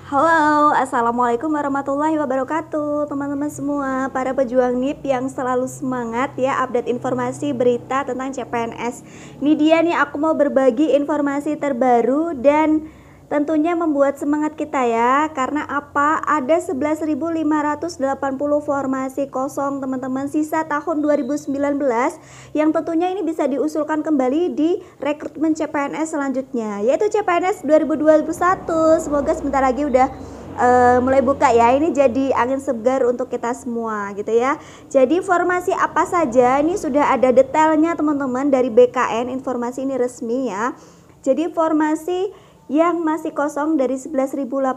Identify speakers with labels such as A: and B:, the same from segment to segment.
A: Halo, Assalamualaikum warahmatullahi wabarakatuh teman-teman semua, para pejuang NIP yang selalu semangat ya update informasi berita tentang CPNS. Ini dia nih, aku mau berbagi informasi terbaru dan tentunya membuat semangat kita ya. Karena apa? Ada 11.580 formasi kosong teman-teman, sisa tahun 2019 yang tentunya ini bisa diusulkan kembali di rekrutmen CPNS selanjutnya, yaitu CPNS 2021. Semoga sebentar lagi udah mulai buka ya. Ini jadi angin segar untuk kita semua gitu ya. Jadi formasi apa saja ini sudah ada detailnya teman-teman dari BKN, informasi ini resmi ya. Jadi formasi yang masih kosong dari 11.580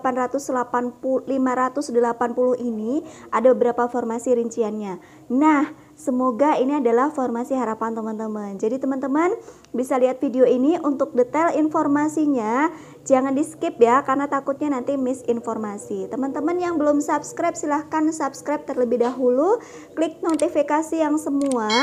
A: ini ada beberapa formasi rinciannya. Nah, semoga ini adalah formasi harapan teman-teman. Jadi teman-teman bisa lihat video ini untuk detail informasinya. Jangan di skip ya, karena takutnya nanti miss informasi. Teman-teman yang belum subscribe silahkan subscribe terlebih dahulu. Klik notifikasi yang semua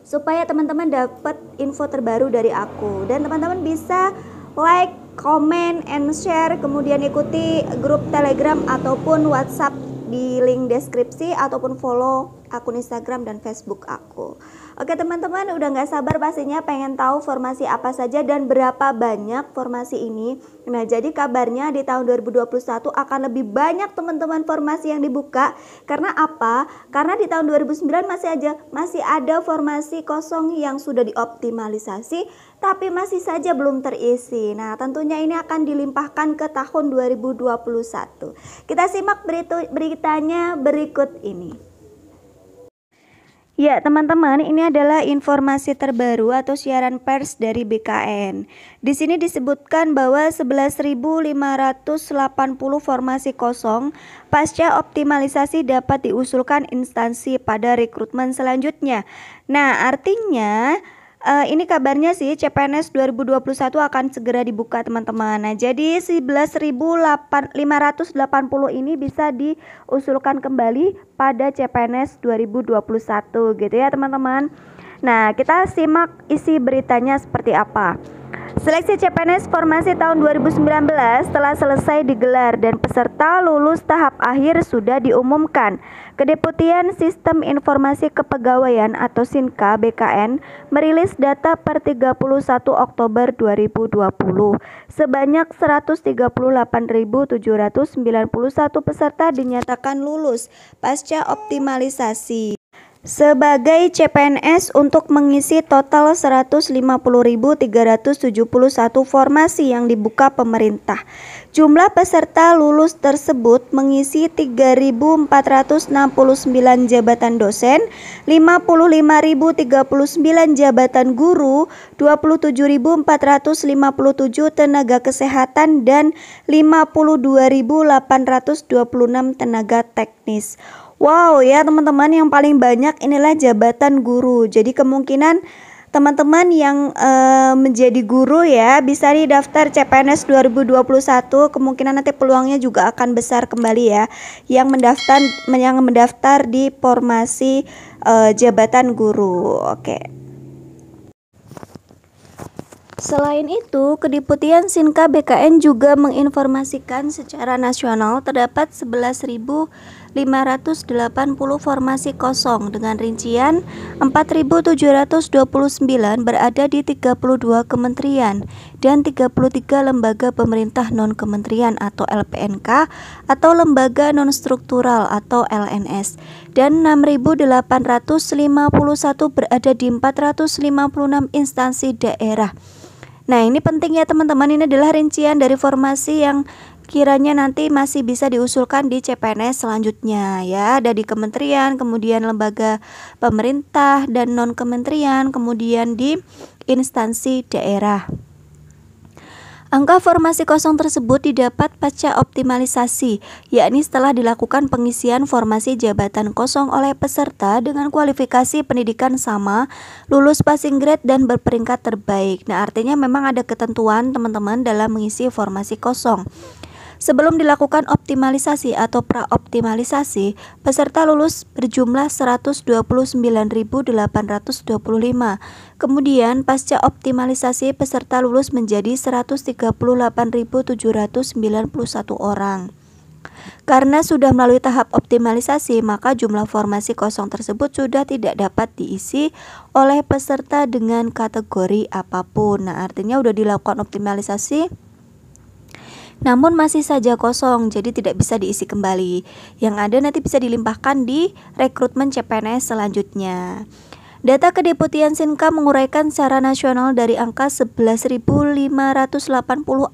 A: supaya teman-teman dapat info terbaru dari aku. Dan teman-teman bisa like, comment, and share, kemudian ikuti grup Telegram ataupun WhatsApp di link deskripsi, ataupun follow akun Instagram dan Facebook aku. Oke teman-teman, udah gak sabar pastinya pengen tahu formasi apa saja dan berapa banyak formasi ini. Nah, jadi kabarnya di tahun 2021 akan lebih banyak teman-teman formasi yang dibuka. Karena apa? Karena di tahun 2009 masih ada formasi kosong yang sudah dioptimalisasi tapi masih saja belum terisi. Nah, tentunya ini akan dilimpahkan ke tahun 2021. Kita simak beritanya berikut ini. Ya teman-teman, ini adalah informasi terbaru atau siaran pers dari BKN. Di sini disebutkan bahwa 11.580 formasi kosong pasca optimalisasi dapat diusulkan instansi pada rekrutmen selanjutnya. Nah, artinya ini kabarnya sih CPNS 2021 akan segera dibuka teman-teman. Nah, jadi 11.580 ini bisa diusulkan kembali pada CPNS 2021 gitu ya teman-teman. Nah, kita simak isi beritanya seperti apa. Seleksi CPNS formasi tahun 2019 telah selesai digelar dan peserta lulus tahap akhir sudah diumumkan. Kedeputian Sistem Informasi Kepegawaian atau SINKA BKN merilis data per 31 Oktober 2020. Sebanyak 138.791 peserta dinyatakan lulus pasca optimalisasi sebagai CPNS untuk mengisi total 150.371 formasi yang dibuka pemerintah. Jumlah peserta lulus tersebut mengisi 3.469 jabatan dosen, 55.039 jabatan guru, 27.457 tenaga kesehatan, dan 52.826 tenaga teknis. Wow ya teman-teman, yang paling banyak inilah jabatan guru. Jadi kemungkinan teman-teman yang menjadi guru ya bisa nih daftar CPNS 2021. Kemungkinan nanti peluangnya juga akan besar kembali ya yang mendaftar di formasi jabatan guru. Oke. Selain itu, Kedeputian SINKA BKN juga menginformasikan secara nasional terdapat 11.580 formasi kosong dengan rincian 4.729 berada di 32 kementerian dan 33 lembaga pemerintah non-kementerian atau LPNK atau lembaga non-struktural atau LNS, dan 6.851 berada di 456 instansi daerah. Nah, ini penting ya teman-teman, ini adalah rincian dari formasi yang kiranya nanti masih bisa diusulkan di CPNS selanjutnya ya. Ada di kementerian, kemudian lembaga pemerintah dan non-kementerian, kemudian di instansi daerah. Angka formasi kosong tersebut didapat pasca optimalisasi, yakni setelah dilakukan pengisian formasi jabatan kosong oleh peserta dengan kualifikasi pendidikan sama, lulus passing grade dan berperingkat terbaik. Nah, artinya memang ada ketentuan teman-teman dalam mengisi formasi kosong. Sebelum dilakukan optimalisasi atau pra-optimalisasi, peserta lulus berjumlah 129.825. Kemudian pasca optimalisasi peserta lulus menjadi 138.791 orang. Karena sudah melalui tahap optimalisasi, maka jumlah formasi kosong tersebut sudah tidak dapat diisi oleh peserta dengan kategori apapun. Nah, artinya sudah dilakukan optimalisasi, namun masih saja kosong, jadi tidak bisa diisi kembali. Yang ada nanti bisa dilimpahkan di rekrutmen CPNS selanjutnya. Data Kedeputian Sinka menguraikan secara nasional dari angka 11.580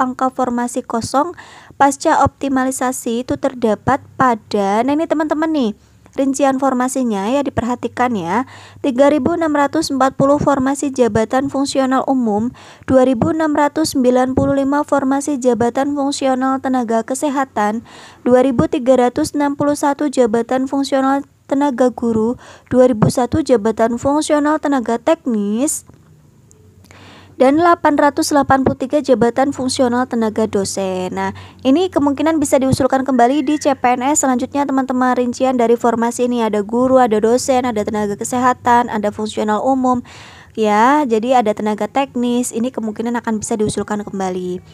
A: angka formasi kosong pasca optimalisasi itu terdapat pada, nah ini teman-teman nih, rincian formasinya ya diperhatikan ya. 3.640 formasi jabatan fungsional umum, 2.695 formasi jabatan fungsional tenaga kesehatan, 2.361 jabatan fungsional tenaga guru, 2001 jabatan fungsional tenaga teknis, dan 883 jabatan fungsional tenaga dosen. Nah, ini kemungkinan bisa diusulkan kembali di CPNS selanjutnya teman-teman. Rincian dari formasi ini ada guru, ada dosen, ada tenaga kesehatan, ada fungsional umum. Ya, jadi ada tenaga teknis. Ini kemungkinan akan bisa diusulkan kembali.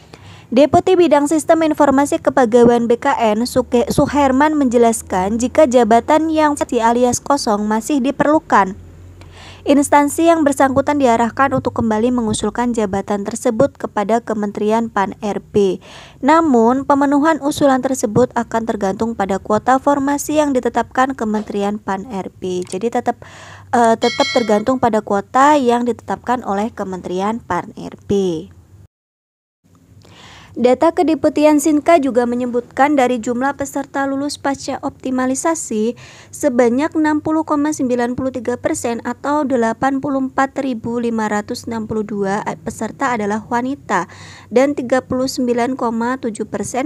A: Deputi Bidang Sistem Informasi Kepegawaian BKN Suherman menjelaskan jika jabatan yang alias kosong masih diperlukan, instansi yang bersangkutan diarahkan untuk kembali mengusulkan jabatan tersebut kepada Kementerian PAN-RB. Namun, pemenuhan usulan tersebut akan tergantung pada kuota formasi yang ditetapkan Kementerian PAN-RB. Jadi tetap tergantung pada kuota yang ditetapkan oleh Kementerian PAN-RB. Data Kedeputian Sinka juga menyebutkan dari jumlah peserta lulus pasca optimalisasi sebanyak 60,93% atau 84.562 peserta adalah wanita dan 39,7%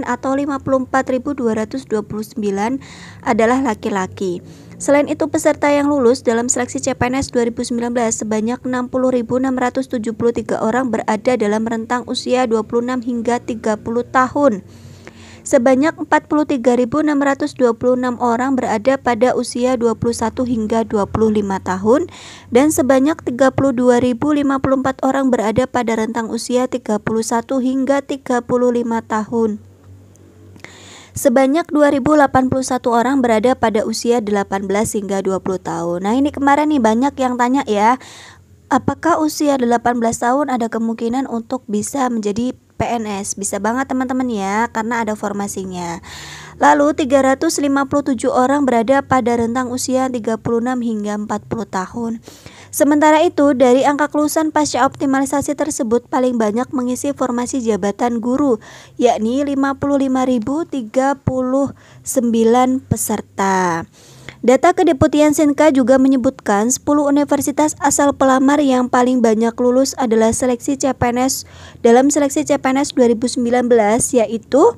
A: atau 54.229 adalah laki-laki. Selain itu, peserta yang lulus dalam seleksi CPNS 2019 sebanyak 60.673 orang berada dalam rentang usia 26 hingga 30 tahun. Sebanyak 43.626 orang berada pada usia 21 hingga 25 tahun dan sebanyak 32.054 orang berada pada rentang usia 31 hingga 35 tahun. Sebanyak 2.081 orang berada pada usia 18 hingga 20 tahun. Nah, ini kemarin nih banyak yang tanya ya, apakah usia 18 tahun ada kemungkinan untuk bisa menjadi PNS? Bisa banget teman-teman ya, karena ada formasinya. Lalu 357 orang berada pada rentang usia 36 hingga 40 tahun. Sementara itu, dari angka kelulusan pasca optimalisasi tersebut paling banyak mengisi formasi jabatan guru, yakni 55.039 peserta. Data Kedeputian Sinka juga menyebutkan 10 universitas asal pelamar yang paling banyak lulus adalah seleksi CPNS dalam seleksi CPNS 2019, yaitu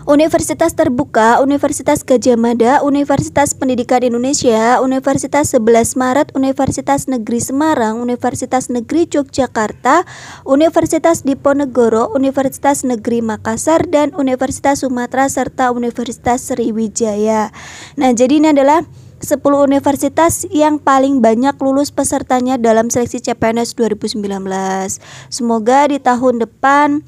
A: Universitas Terbuka, Universitas Gadjah Mada, Universitas Pendidikan Indonesia, Universitas 11 Maret, Universitas Negeri Semarang, Universitas Negeri Yogyakarta, Universitas Diponegoro, Universitas Negeri Makassar, dan Universitas Sumatera serta Universitas Sriwijaya. Nah, jadi ini adalah 10 universitas yang paling banyak lulus pesertanya dalam seleksi CPNS 2019. Semoga di tahun depan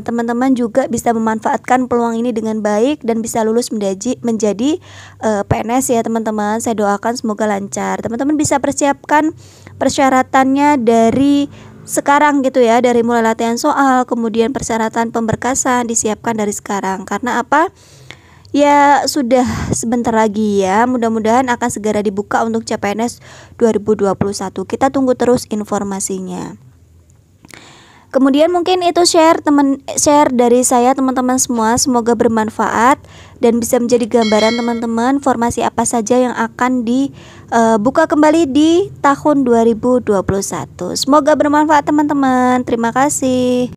A: teman-teman juga bisa memanfaatkan peluang ini dengan baik dan bisa lulus menjadi PNS ya teman-teman. Saya doakan semoga lancar. Teman-teman bisa persiapkan persyaratannya dari sekarang gitu ya, dari mulai latihan soal, kemudian persyaratan pemberkasan disiapkan dari sekarang. Karena apa? Ya sudah sebentar lagi ya, mudah-mudahan akan segera dibuka untuk CPNS 2021. Kita tunggu terus informasinya. Kemudian mungkin itu share dari saya teman-teman semua, semoga bermanfaat dan bisa menjadi gambaran teman-teman formasi apa saja yang akan dibuka kembali di tahun 2021. Semoga bermanfaat teman-teman. Terima kasih.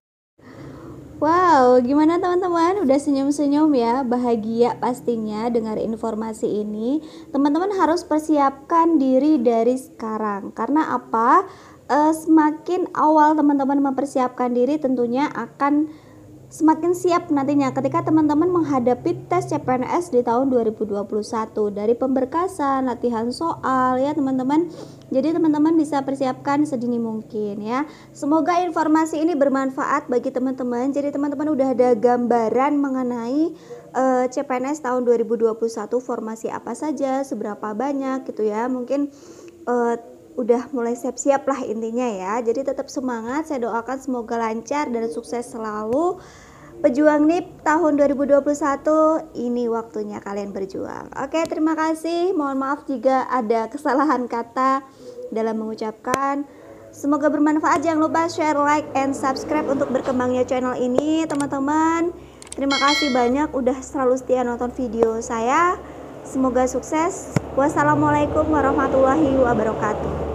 A: Wow, gimana teman-teman? Udah senyum-senyum ya, bahagia pastinya dengar informasi ini. Teman-teman harus persiapkan diri dari sekarang. Karena apa? Semakin awal teman-teman mempersiapkan diri tentunya akan semakin siap nantinya ketika teman-teman menghadapi tes CPNS di tahun 2021, dari pemberkasan, latihan soal ya teman-teman. Jadi teman-teman bisa persiapkan sedini mungkin ya. Semoga informasi ini bermanfaat bagi teman-teman. Jadi teman-teman udah ada gambaran mengenai CPNS tahun 2021, formasi apa saja, seberapa banyak gitu ya. Mungkin udah mulai siap-siap lah intinya ya. Jadi tetap semangat, saya doakan semoga lancar dan sukses selalu. Pejuang NIP tahun 2021, ini waktunya kalian berjuang. Oke, terima kasih. Mohon maaf jika ada kesalahan kata dalam mengucapkan. Semoga bermanfaat. Jangan lupa share, like, and subscribe untuk berkembangnya channel ini teman-teman. Terima kasih banyak udah selalu setia nonton video saya. Semoga sukses. Wassalamualaikum warahmatullahi wabarakatuh.